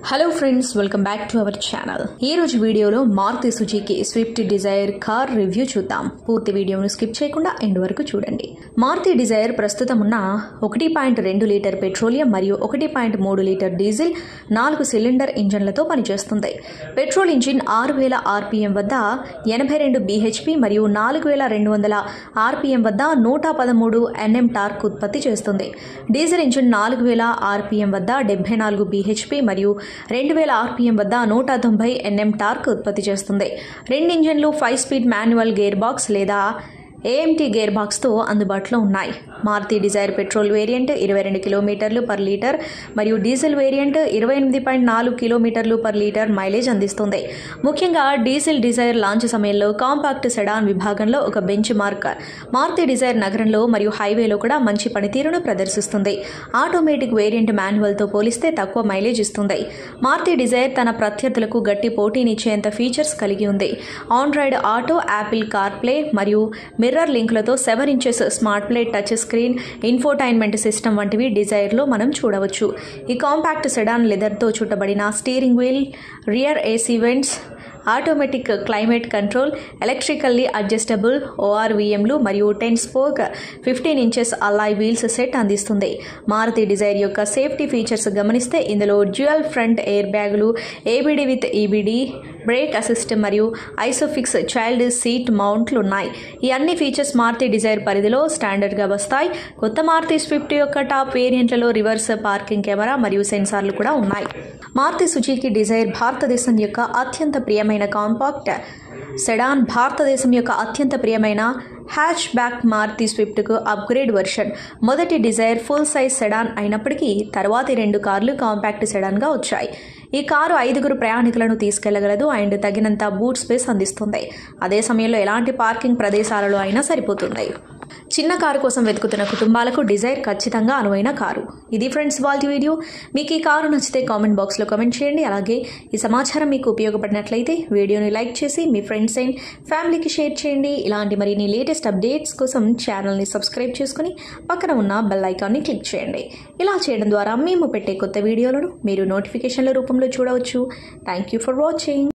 Hello friends, welcome back to our channel. ఈ రోజు వీడియోలో Maruti Suzuki Swift Dzire car review చూద్దాం. పూర్తి వీడియోను స్కిప్ చేయకుండా ఎండ్ వరకు చూడండి. మారుతి డిజైర్ ప్రస్తుతం ఉన్న 1.2 లీటర్ పెట్రోలియం మరియు 1.3 లీటర్ డీజిల్ 4 సిలిండర్ ఇంజన్లతో పనిచేస్తుంది. పెట్రోల్ ఇంజిన్ 6000 ఆర్పీఎం వద్ద 82 బీహెచ్పీ మరియు 4200 ఆర్పీఎం వద్ద 113 ఎన్ఎం టార్క్ ఉత్పత్తి చేస్తుంది. డీజిల్ ఇంజిన్ 4000 ఆర్పీఎం వద్ద 74 బీహెచ్పీ మరియు 2000 ఆర్పీఎం వద్ద 190 ఎన్ఎం టార్క్ ఉత్పత్తి చేస్తుంది. రెండు ఇంజన్లు 5 స్పీడ్ మాన్యువల్ గేర్ బాక్స్ లేదా ఏఎంటీ గేర్ బాక్స్తో అందుబాటులో ఉన్నాయి. మారుతి డిజైర్ పెట్రోల్ వేరియంట్ 22 కిలోమీటర్లు పర్ లీటర్ మరియు డీజిల్ వేరియంట్ 28.4 కిలోమీటర్లు పర్ లీటర్ మైలేజ్ అందిస్తుంది. ముఖ్యంగా డీజిల్ డిజైర్ లాంచ్ సమయంలో కాంపాక్ట్ సెడాన్ విభాగంలో ఒక బెంచ్ మార్క్. మారుతి డిజైర్ నగరంలో మరియు హైవేలో కూడా మంచి పనితీరును ప్రదర్శిస్తుంది. ఆటోమేటిక్ వేరియంట్ మాన్యువల్తో పోలిస్తే తక్కువ మైలేజ్ ఇస్తుంది. మారుతి డిజైర్ తన ప్రత్యర్థులకు గట్టి పోటీనిచ్చేంత ఫీచర్స్ కలిగి ఉంది. Android Auto, Apple Car Play మరియు మిర్రర్ లింక్లతో 7 inches smart play, touch screen, infotainment system వంటివి డిజైర్లో మనం చూడవచ్చు. ఈ కాంపాక్ట్ సెడాన్ లెదర్తో చుట్టబడిన steering wheel, rear AC vents, automatic climate control, electrically adjustable ఓఆర్వీఎంలు మరియు 10 spoke 15 inches alloy wheels set అందిస్తుంది. మారుతి డిజైర్ యొక్క సేఫ్టీ ఫీచర్స్ గమనిస్తే ఇందులో డ్యూయల్ ఫ్రంట్ ఎయిర్ బ్యాగులు, ABD with EBD, brake assist మరియు ఐసోఫిక్స్ చైల్డ్ సీట్ మౌంట్లు ఉన్నాయి. ఈ అన్ని ఫీచర్స్ మారుతి డిజైర్ పరిధిలో స్టాండర్డ్గా వస్తాయి. కొత్త మారుతి స్విఫ్ట్ యొక్క టాప్ వేరియంట్లలో రివర్స్ పార్కింగ్ కెమెరా మరియు సెన్సార్లు కూడా ఉన్నాయి. మారుతి సుజుకి డిజైర్ భారతదేశం యొక్క అత్యంత ప్రియమైన కాంపాక్ట్ సెడాన్. భారతదేశం యొక్క అత్యంత ప్రియమైన హ్యాచ్ బ్యాక్ మారుతి స్విఫ్ట్కు అప్గ్రేడ్ వర్షన్. మొదటి డిజైర్ ఫుల్ సైజ్ సెడాన్ అయినప్పటికీ తర్వాతి 2 కార్లు కాంపాక్ట్ సెడాన్గా వచ్చాయి. ఈ కారు 5 ప్రయాణికులను తీసుకెళ్లగలదు అండ్ తగినంత బూట్ స్పేస్ అందిస్తుంది. అదే సమయంలో ఎలాంటి పార్కింగ్ ప్రదేశాలలో అయినా సరిపోతుంది. చిన్న కారు కోసం వెతుకుతున్న కుటుంబాలకు డిజైర్ ఖచ్చితంగా అనువైన కారు. ఇది ఫ్రెండ్స్ వాల్టి వీడియో. మీకు ఈ కారు నచ్చితే కామెంట్ బాక్స్లో కామెంట్ చేయండి. అలాగే ఈ సమాచారం మీకు ఉపయోగపడినట్లయితే వీడియోని లైక్ చేసి మీ ఫ్రెండ్స్ అండ్ ఫ్యామిలీకి షేర్ చేయండి. ఇలాంటి మరిన్ని లేటెస్ట్ అప్డేట్స్ కోసం ఛానల్ని సబ్స్క్రైబ్ చేసుకుని పక్కన ఉన్న బెల్ ఐకాన్ని క్లిక్ చేయండి. ఇలా చేయడం ద్వారా మేము పెట్టే కొత్త వీడియోలను మీరు నోటిఫికేషన్ల రూపంలో చూడవచ్చు. Thank you for watching.